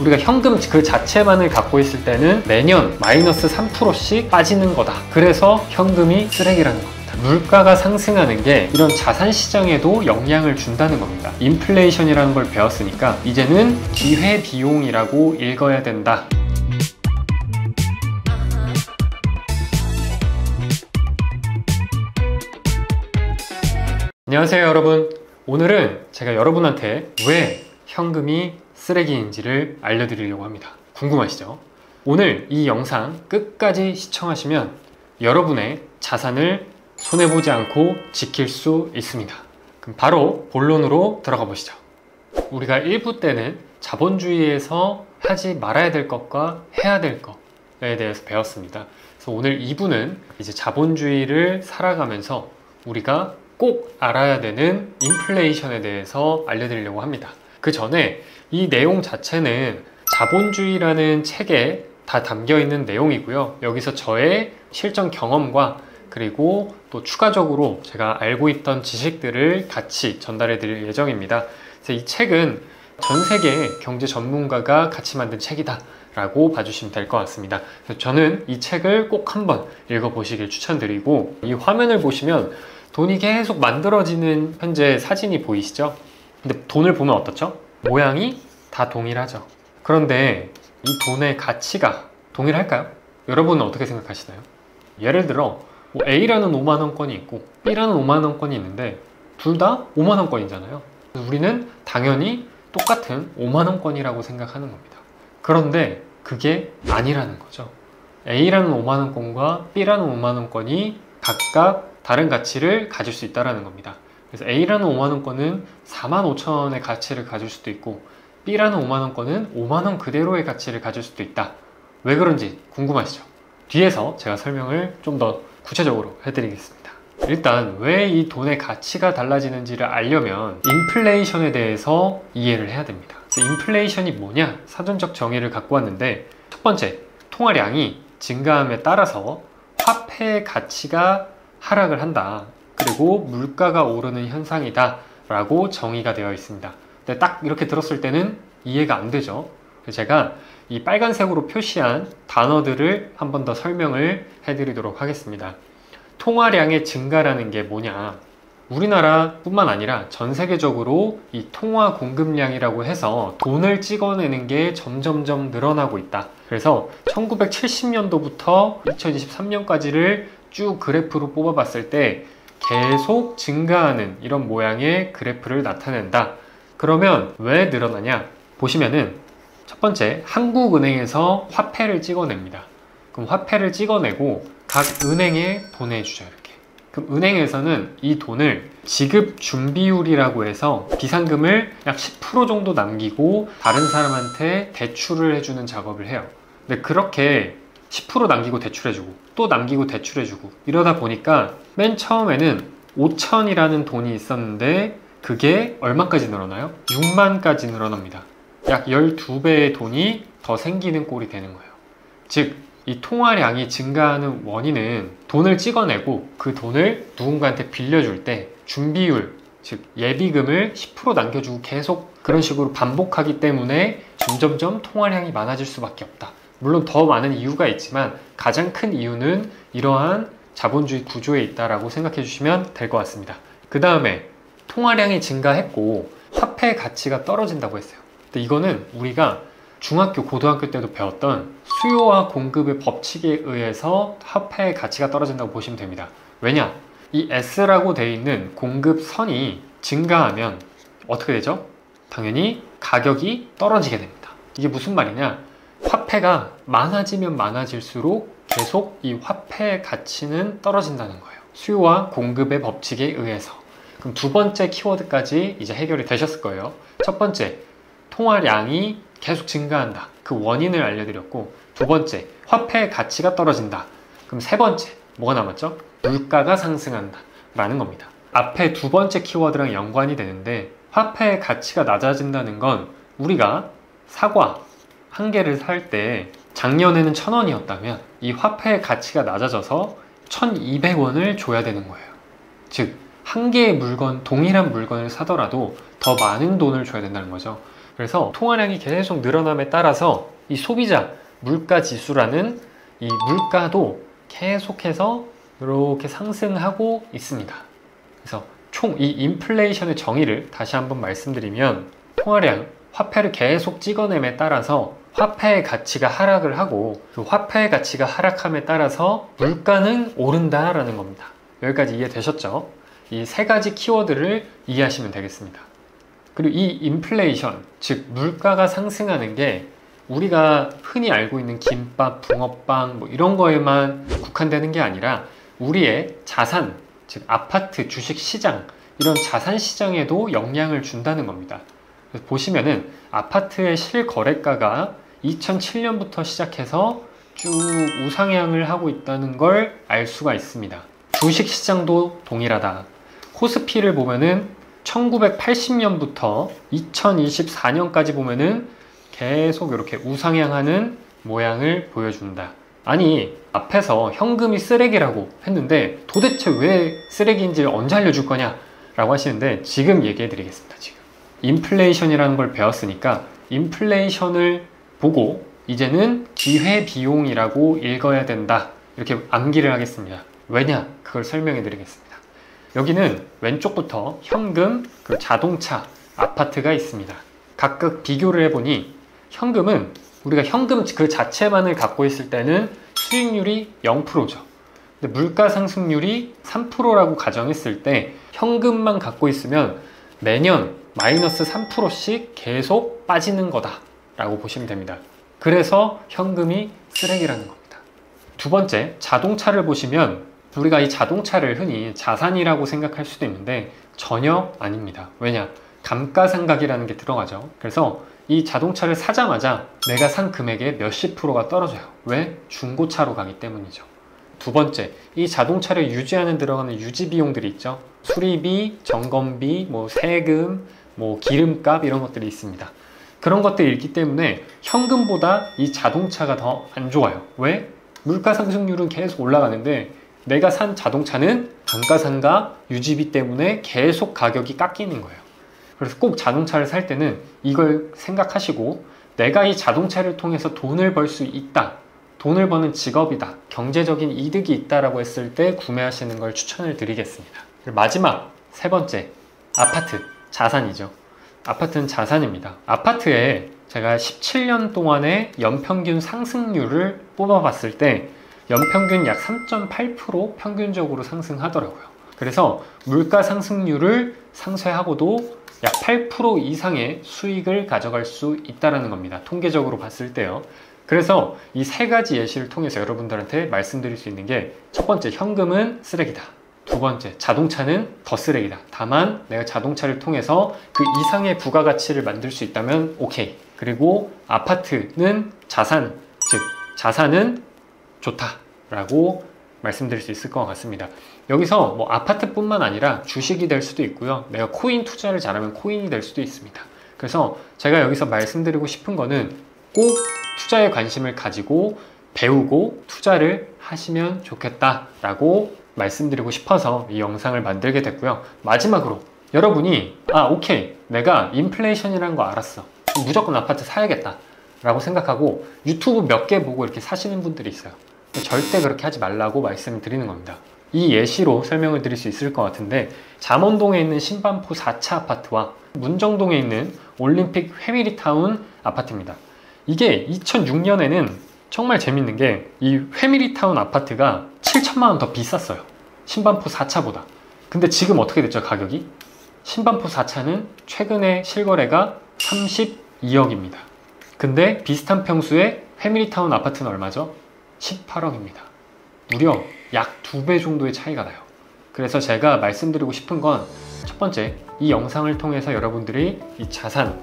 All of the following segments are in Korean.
우리가 현금 그 자체만을 갖고 있을 때는 매년 마이너스 3%씩 빠지는 거다. 그래서 현금이 쓰레기라는 겁니다. 물가가 상승하는 게 이런 자산 시장에도 영향을 준다는 겁니다. 인플레이션이라는 걸 배웠으니까 이제는 기회비용이라고 읽어야 된다. 안녕하세요 여러분. 오늘은 제가 여러분한테 왜 현금이 쓰레기인지를 알려드리려고 합니다. 궁금하시죠? 오늘 이 영상 끝까지 시청하시면 여러분의 자산을 손해보지 않고 지킬 수 있습니다. 그럼 바로 본론으로 들어가 보시죠. 우리가 1부 때는 자본주의에서 하지 말아야 될 것과 해야 될 것에 대해서 배웠습니다. 그래서 오늘 2부는 이제 자본주의를 살아가면서 우리가 꼭 알아야 되는 인플레이션에 대해서 알려드리려고 합니다. 그 전에 이 내용 자체는 자본주의라는 책에 다 담겨있는 내용이고요. 여기서 저의 실전 경험과 그리고 또 추가적으로 제가 알고 있던 지식들을 같이 전달해 드릴 예정입니다. 그래서 이 책은 전 세계 경제 전문가가 같이 만든 책이다 라고 봐주시면 될 것 같습니다. 그래서 저는 이 책을 꼭 한번 읽어보시길 추천드리고, 이 화면을 보시면 돈이 계속 만들어지는 현재 사진이 보이시죠? 근데 돈을 보면 어떻죠? 모양이 다 동일하죠. 그런데 이 돈의 가치가 동일할까요? 여러분은 어떻게 생각하시나요? 예를 들어 뭐 A라는 5만원권이 있고 B라는 5만원권이 있는데 둘 다 5만원권이잖아요. 우리는 당연히 똑같은 5만원권이라고 생각하는 겁니다. 그런데 그게 아니라는 거죠. A라는 5만원권과 B라는 5만원권이 각각 다른 가치를 가질 수 있다는 겁니다. 그래서 A라는 5만원권은 45,000원의 가치를 가질 수도 있고 B라는 5만원권은 5만원 그대로의 가치를 가질 수도 있다. 왜 그런지 궁금하시죠? 뒤에서 제가 설명을 좀 더 구체적으로 해드리겠습니다. 일단 왜 이 돈의 가치가 달라지는지를 알려면 인플레이션에 대해서 이해를 해야 됩니다. 그래서 인플레이션이 뭐냐? 사전적 정의를 갖고 왔는데, 첫 번째, 통화량이 증가함에 따라서 화폐의 가치가 하락을 한다. 그리고 물가가 오르는 현상이다 라고 정의가 되어 있습니다. 근데 딱 이렇게 들었을 때는 이해가 안 되죠. 제가 이 빨간색으로 표시한 단어들을 한 번 더 설명을 해드리도록 하겠습니다. 통화량의 증가라는 게 뭐냐? 우리나라 뿐만 아니라 전 세계적으로 이 통화 공급량이라고 해서 돈을 찍어내는 게 점점점 늘어나고 있다. 그래서 1970년도부터 2023년까지를 쭉 그래프로 뽑아봤을 때 계속 증가하는 이런 모양의 그래프를 나타낸다. 그러면 왜 늘어나냐? 보시면은 첫 번째, 한국은행에서 화폐를 찍어냅니다. 그럼 화폐를 찍어내고 각 은행에 보내주죠. 이렇게. 그럼 은행에서는 이 돈을 지급 준비율이라고 해서 비상금을 약 10% 정도 남기고 다른 사람한테 대출을 해주는 작업을 해요. 근데 그렇게 10% 남기고 대출해주고 또 남기고 대출해주고 이러다 보니까 맨 처음에는 5천이라는 돈이 있었는데 그게 얼마까지 늘어나요? 6만까지 늘어납니다. 약 12배의 돈이 더 생기는 꼴이 되는 거예요. 즉, 이 통화량이 증가하는 원인은 돈을 찍어내고 그 돈을 누군가한테 빌려줄 때 준비율, 즉 예비금을 10% 남겨주고 계속 그런 식으로 반복하기 때문에 점점점 통화량이 많아질 수밖에 없다. 물론 더 많은 이유가 있지만 가장 큰 이유는 이러한 자본주의 구조에 있다라고 생각해 주시면 될 것 같습니다. 그 다음에 통화량이 증가했고 화폐의 가치가 떨어진다고 했어요. 근데 이거는 우리가 중학교, 고등학교 때도 배웠던 수요와 공급의 법칙에 의해서 화폐의 가치가 떨어진다고 보시면 됩니다. 왜냐? 이 S라고 되어 있는 공급선이 증가하면 어떻게 되죠? 당연히 가격이 떨어지게 됩니다. 이게 무슨 말이냐? 화폐가 많아지면 많아질수록 계속 이 화폐의 가치는 떨어진다는 거예요. 수요와 공급의 법칙에 의해서. 그럼 두 번째 키워드까지 이제 해결이 되셨을 거예요. 첫 번째, 통화량이 계속 증가한다. 그 원인을 알려드렸고, 두 번째, 화폐의 가치가 떨어진다. 그럼 세 번째, 뭐가 남았죠? 물가가 상승한다 라는 겁니다. 앞에 두 번째 키워드랑 연관이 되는데, 화폐의 가치가 낮아진다는 건 우리가 사과 한 개를 살 때 작년에는 1,000원이었다면 이 화폐의 가치가 낮아져서 1,200원을 줘야 되는 거예요. 즉, 한 개의 물건, 동일한 물건을 사더라도 더 많은 돈을 줘야 된다는 거죠. 그래서 통화량이 계속 늘어남에 따라서 이 소비자 물가 지수라는 이 물가도 계속해서 이렇게 상승하고 있습니다. 그래서 총 이 인플레이션의 정의를 다시 한번 말씀드리면, 통화량, 화폐를 계속 찍어냄에 따라서 화폐의 가치가 하락을 하고, 그 화폐의 가치가 하락함에 따라서 물가는 오른다라는 겁니다. 여기까지 이해되셨죠? 이 세 가지 키워드를 이해하시면 되겠습니다. 그리고 이 인플레이션, 즉 물가가 상승하는 게 우리가 흔히 알고 있는 김밥, 붕어빵 뭐 이런 거에만 국한되는 게 아니라 우리의 자산, 즉 아파트, 주식 시장, 이런 자산 시장에도 영향을 준다는 겁니다. 그래서 보시면은 아파트의 실거래가가 2007년부터 시작해서 쭉 우상향을 하고 있다는 걸 알 수가 있습니다. 주식 시장도 동일하다. 코스피를 보면은 1980년부터 2024년까지 보면은 계속 이렇게 우상향하는 모양을 보여준다. 아니, 앞에서 현금이 쓰레기라고 했는데 도대체 왜 쓰레기인지 언제 알려줄 거냐 라고 하시는데, 지금 얘기해 드리겠습니다. 지금 인플레이션이라는 걸 배웠으니까 인플레이션을 보고 이제는 기회비용이라고 읽어야 된다, 이렇게 암기를 하겠습니다. 왜냐? 그걸 설명해 드리겠습니다. 여기는 왼쪽부터 현금, 그리고 자동차, 아파트가 있습니다. 각각 비교를 해보니 현금은 우리가 현금 그 자체만을 갖고 있을 때는 수익률이 0%죠. 근데 물가 상승률이 3%라고 가정했을 때 현금만 갖고 있으면 매년 마이너스 3%씩 계속 빠지는 거다 라고 보시면 됩니다. 그래서 현금이 쓰레기라는 겁니다. 두 번째, 자동차를 보시면 우리가 이 자동차를 흔히 자산이라고 생각할 수도 있는데 전혀 아닙니다. 왜냐? 감가상각이라는 게 들어가죠. 그래서 이 자동차를 사자마자 내가 산 금액의 몇십 프로가 떨어져요. 왜? 중고차로 가기 때문이죠. 두 번째, 이 자동차를 유지하는 들어가는 유지 비용들이 있죠. 수리비, 점검비, 뭐 세금, 뭐 기름값, 이런 것들이 있습니다. 그런 것들이 있기 때문에 현금보다 이 자동차가 더 안 좋아요. 왜? 물가 상승률은 계속 올라가는데 내가 산 자동차는 감가상각, 유지비 때문에 계속 가격이 깎이는 거예요. 그래서 꼭 자동차를 살 때는 이걸 생각하시고, 내가 이 자동차를 통해서 돈을 벌 수 있다, 돈을 버는 직업이다, 경제적인 이득이 있다라고 했을 때 구매하시는 걸 추천을 드리겠습니다. 마지막 세 번째, 아파트, 자산이죠. 아파트는 자산입니다. 아파트에 제가 17년 동안의 연평균 상승률을 뽑아봤을 때 연평균 약 3.8% 평균적으로 상승하더라고요. 그래서 물가 상승률을 상쇄하고도 약 8% 이상의 수익을 가져갈 수 있다는 겁니다. 통계적으로 봤을 때요. 그래서 이 세 가지 예시를 통해서 여러분들한테 말씀드릴 수 있는 게, 첫 번째, 현금은 쓰레기다. 두 번째, 자동차는 더 쓰레기다. 다만 내가 자동차를 통해서 그 이상의 부가가치를 만들 수 있다면 오케이. 그리고 아파트는 자산, 즉 자산은 좋다라고 말씀드릴 수 있을 것 같습니다. 여기서 뭐 아파트뿐만 아니라 주식이 될 수도 있고요. 내가 코인 투자를 잘하면 코인이 될 수도 있습니다. 그래서 제가 여기서 말씀드리고 싶은 거는 꼭 투자에 관심을 가지고 배우고 투자를 하시면 좋겠다라고 말씀드리고 싶어서 이 영상을 만들게 됐고요. 마지막으로 여러분이 오케이, 내가 인플레이션이라는 거 알았어, 무조건 아파트 사야겠다 라고 생각하고 유튜브 몇 개 보고 이렇게 사시는 분들이 있어요. 절대 그렇게 하지 말라고 말씀을 드리는 겁니다. 이 예시로 설명을 드릴 수 있을 것 같은데, 잠원동에 있는 신반포 4차 아파트와 문정동에 있는 올림픽 회미리타운 아파트입니다. 이게 2006년에는 정말 재밌는 게 이 회미리타운 아파트가 7천만 원 더 비쌌어요. 신반포 4차보다. 근데 지금 어떻게 됐죠, 가격이? 신반포 4차는 최근에 실거래가 32억입니다. 근데 비슷한 평수의 회미리타운 아파트는 얼마죠? 18억입니다. 무려 약 2배 정도의 차이가 나요. 그래서 제가 말씀드리고 싶은 건, 첫 번째, 이 영상을 통해서 여러분들이 이 자산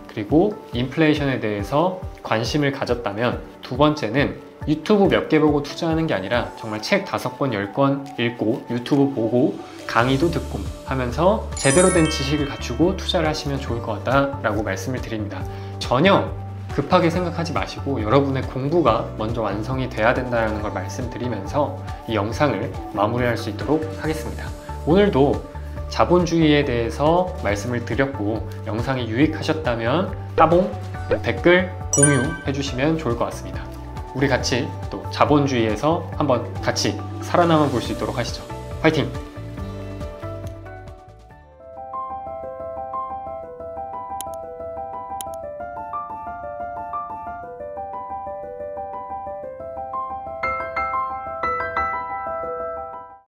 그리고 인플레이션에 대해서 관심을 가졌다면, 두 번째는 유튜브 몇 개 보고 투자하는 게 아니라 정말 책 5권, 10권 읽고 유튜브 보고 강의도 듣고 하면서 제대로 된 지식을 갖추고 투자를 하시면 좋을 것 같다라고 말씀을 드립니다. 전혀 급하게 생각하지 마시고 여러분의 공부가 먼저 완성이 돼야 된다는 걸 말씀드리면서 이 영상을 마무리할 수 있도록 하겠습니다. 오늘도 자본주의에 대해서 말씀을 드렸고 영상이 유익하셨다면 따봉, 댓글, 공유해 주시면 좋을 것 같습니다. 우리 같이 또 자본주의에서 한번 같이 살아남아 볼 수 있도록 하시죠. 화이팅!